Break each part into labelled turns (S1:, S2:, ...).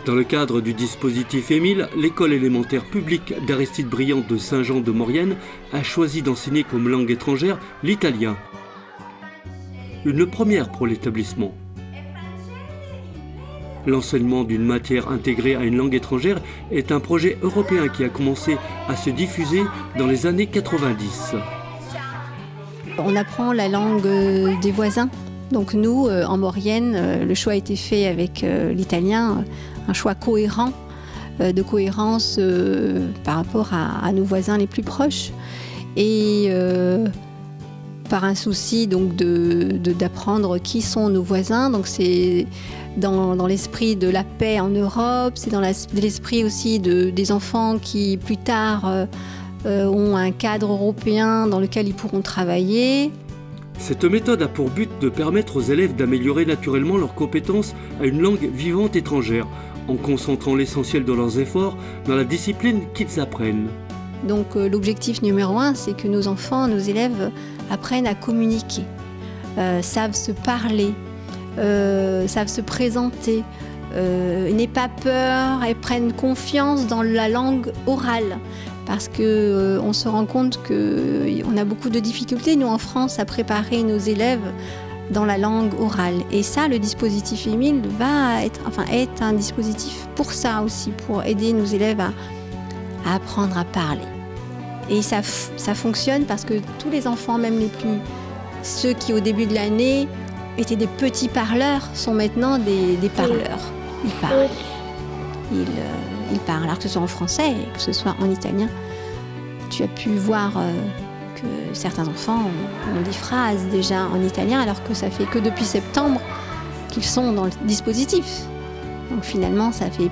S1: Dans le cadre du dispositif Émile, l'école élémentaire publique d'Aristide Briand de Saint-Jean de Maurienne a choisi d'enseigner comme langue étrangère l'italien. Une première pour l'établissement. L'enseignement d'une matière intégrée à une langue étrangère est un projet européen qui a commencé à se diffuser dans les années 90.
S2: On apprend la langue des voisins. Donc nous, en Maurienne, le choix a été fait avec l'italien, un choix cohérent, de cohérence par rapport à nos voisins les plus proches. Et par un souci donc d'apprendre qui sont nos voisins. Donc c'est dans l'esprit de la paix en Europe, c'est dans l'esprit aussi des enfants qui plus tard ont un cadre européen dans lequel ils pourront travailler.
S1: Cette méthode a pour but de permettre aux élèves d'améliorer naturellement leurs compétences à une langue vivante étrangère, en concentrant l'essentiel de leurs efforts dans la discipline qu'ils apprennent.
S2: Donc l'objectif numéro 1, c'est que nos enfants, nos élèves apprennent à communiquer, savent se parler, savent se présenter, n'aient pas peur et prennent confiance dans la langue orale. Parce qu'on se rend compte qu'on a beaucoup de difficultés, nous en France, à préparer nos élèves dans la langue orale. Et ça, le dispositif Émile est un dispositif pour ça aussi, pour aider nos élèves à apprendre à parler. Et ça fonctionne parce que tous les enfants, même ceux qui au début de l'année étaient des petits parleurs, sont maintenant des parleurs. Ils parlent. Ils parlent, alors que ce soit en français, que ce soit en italien. Tu as pu voir que certains enfants ont des phrases déjà en italien, alors que ça fait que depuis septembre qu'ils sont dans le dispositif. Donc finalement, ça fait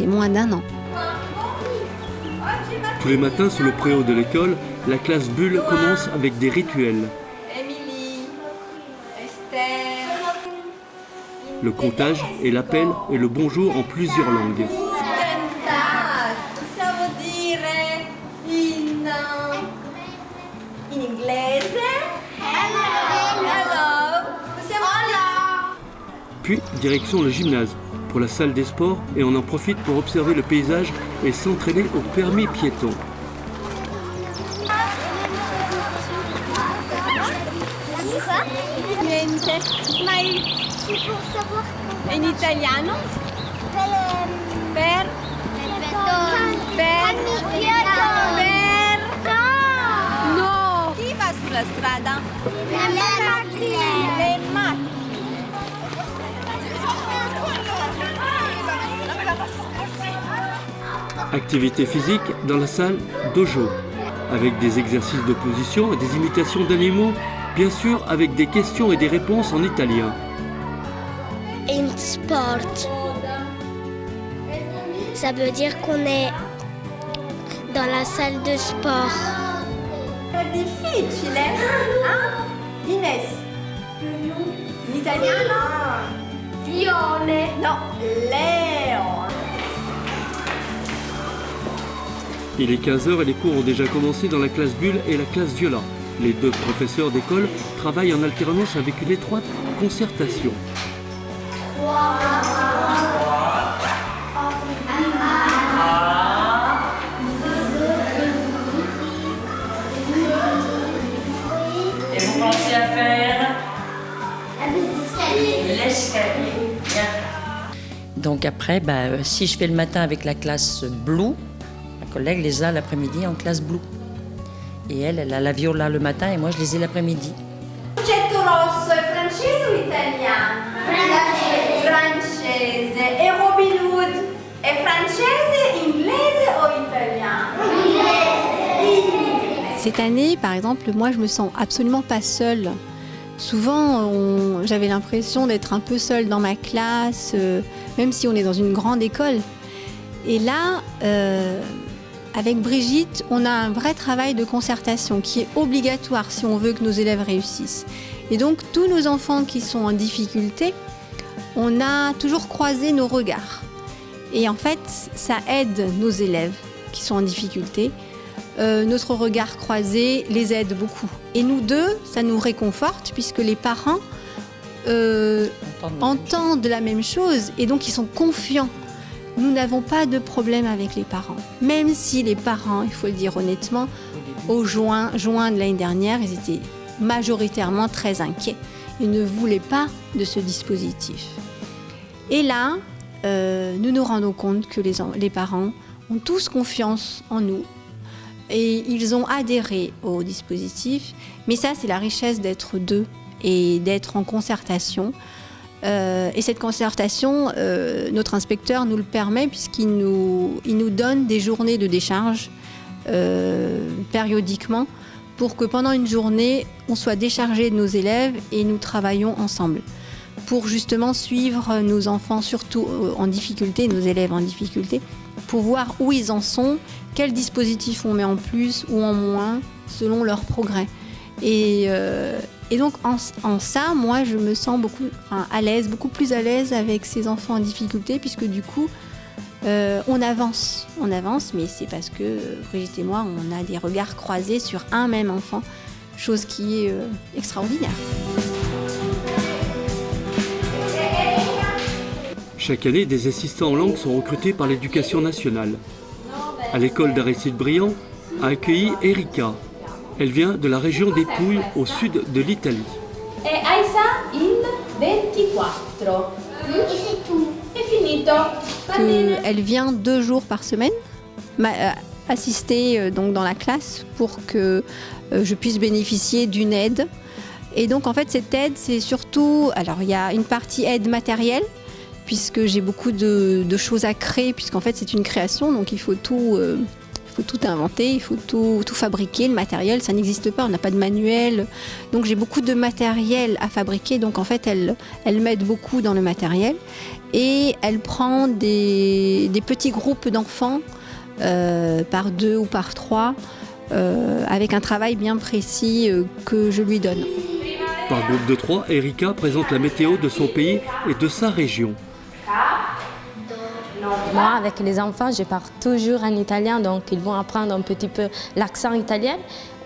S2: moins d'1 an.
S1: Tous les matins, sous le préau de l'école, la classe Bulle commence avec des rituels. Le comptage et l'appel et le bonjour en plusieurs langues. Puis, direction le gymnase, pour la salle des sports, et on en profite pour observer le paysage et s'entraîner au permis piéton.
S3: In italiano? Per no! Chi va sulla strada? Le macchine.
S1: Activité physique dans la salle dojo, avec des exercices de position et des imitations d'animaux, bien sûr avec des questions et des réponses en italien.
S4: In sport, ça veut dire qu'on est dans la salle de sport.
S3: È difficile, eh? Ines. In italiano? Lione. No, Leo.
S1: Il est 15h et les cours ont déjà commencé dans la classe Bulle et la classe Viola. Les deux professeurs d'école travaillent en alternance avec une étroite concertation.
S5: Et vous pensez à faire l'escalier. Bien. Donc après, si je fais le matin avec la classe Blue, ma collègue les a l'après-midi en classe Blue. Et elle a la viola le matin et moi je les ai l'après-midi.
S3: Concetto rosso è francese o italiano? Francese. E Robin Hood è francese, inglese o italiano?
S2: Cette année, par exemple, moi, je me sens absolument pas seule. Souvent, j'avais l'impression d'être un peu seule dans ma classe, même si on est dans une grande école. Et là, avec Brigitte, on a un vrai travail de concertation qui est obligatoire si on veut que nos élèves réussissent. Et donc, tous nos enfants qui sont en difficulté, on a toujours croisé nos regards. Et en fait, ça aide nos élèves qui sont en difficulté. Notre regard croisé les aide beaucoup. Et nous deux, ça nous réconforte puisque les parents entendent la même chose et donc ils sont confiants. Nous n'avons pas de problème avec les parents. Même si les parents, il faut le dire honnêtement, au juin de l'année dernière, ils étaient majoritairement très inquiets. Ils ne voulaient pas de ce dispositif. Et là, nous nous rendons compte que les parents ont tous confiance en nous et ils ont adhéré au dispositif. Mais ça, c'est la richesse d'être deux et d'être en concertation. Et cette concertation, notre inspecteur nous le permet puisqu'il nous donne des journées de décharge périodiquement pour que pendant une journée, on soit déchargé de nos élèves et nous travaillons ensemble pour justement suivre nos enfants, surtout en difficulté, nos élèves en difficulté, pour voir où ils en sont, quels dispositifs on met en plus ou en moins selon leur progrès. Et donc en ça, moi je me sens beaucoup plus à l'aise avec ces enfants en difficulté puisque du coup on avance, mais c'est parce que Brigitte et moi on a des regards croisés sur un même enfant, chose qui est extraordinaire.
S1: Chaque année, des assistants en langue sont recrutés par l'Éducation nationale. À l'école d'Aristide-Briand a accueilli Erika. Elle vient de la région des Pouilles, au sud de l'Italie.
S3: E Aisa il 24.
S4: C'est tout.
S3: È finito. Va bene.
S2: Elle vient 2 jours par semaine assister donc dans la classe pour que je puisse bénéficier d'une aide. Et donc en fait cette aide c'est surtout, alors il y a une partie aide matérielle puisque j'ai beaucoup de choses à créer puisqu'en fait c'est une création donc il faut tout inventer, il faut tout fabriquer, le matériel ça n'existe pas, on n'a pas de manuel donc j'ai beaucoup de matériel à fabriquer donc en fait elle m'aide beaucoup dans le matériel et elle prend des petits groupes d'enfants par 2 ou par 3 avec un travail bien précis que je lui donne.
S1: Par groupe de 3, Erika présente la météo de son pays et de sa région.
S6: Moi, avec les enfants, je parle toujours en italien, donc ils vont apprendre un petit peu l'accent italien.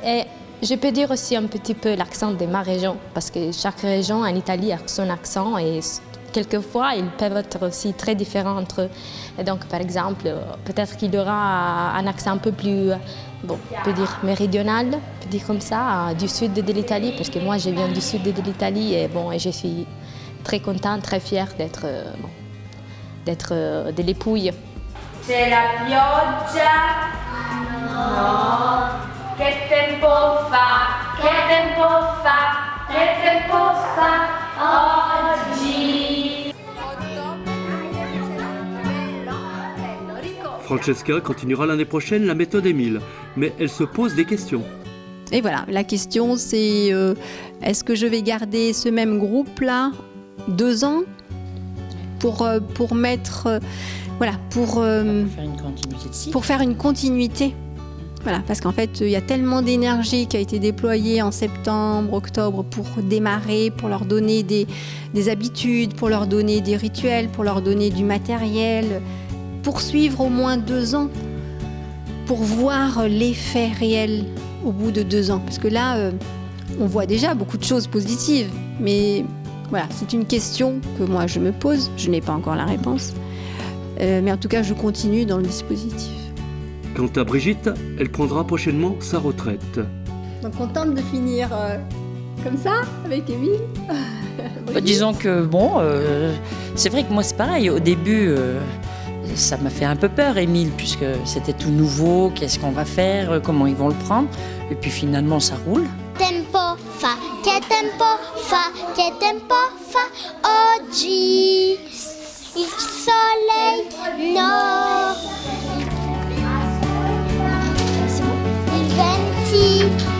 S6: Et je peux dire aussi un petit peu l'accent de ma région, parce que chaque région en Italie a son accent et quelquefois, ils peuvent être aussi très différents entre eux. Et donc, par exemple, peut-être qu'il y aura un accent un peu plus, on peut dire méridional, on peut dire comme ça, du sud de l'Italie, parce que moi, je viens du sud de l'Italie et je suis très contente, très fière d'être de les Pouilles.
S3: C'è la pioggia? No. Che tempo fa? Che tempo fa? Che tempo fa oggi?
S1: Francesca continuera l'année prochaine la méthode Émile, mais elle se pose des questions.
S2: Et voilà, la question c'est est-ce que je vais garder ce même groupe-là 2 ans pour mettre, pour faire une continuité. Voilà, parce qu'en fait, il y a tellement d'énergie qui a été déployée en septembre, octobre pour démarrer, pour leur donner des habitudes, pour leur donner des rituels, pour leur donner du matériel, poursuivre au moins 2 ans pour voir l'effet réel au bout de 2 ans. Parce que là, on voit déjà beaucoup de choses positives, mais voilà, c'est une question que moi je me pose, je n'ai pas encore la réponse, mais en tout cas je continue dans le dispositif.
S1: Quant à Brigitte, elle prendra prochainement sa retraite.
S2: Donc contente de finir comme ça, avec Émile.
S5: Disons que c'est vrai que moi c'est pareil, au début ça m'a fait un peu peur Émile, puisque c'était tout nouveau, qu'est-ce qu'on va faire, comment ils vont le prendre, et puis finalement ça roule.
S4: Tempo fa, che tempo fa, che tempo fa oggi. Il soleil, no. Il venti.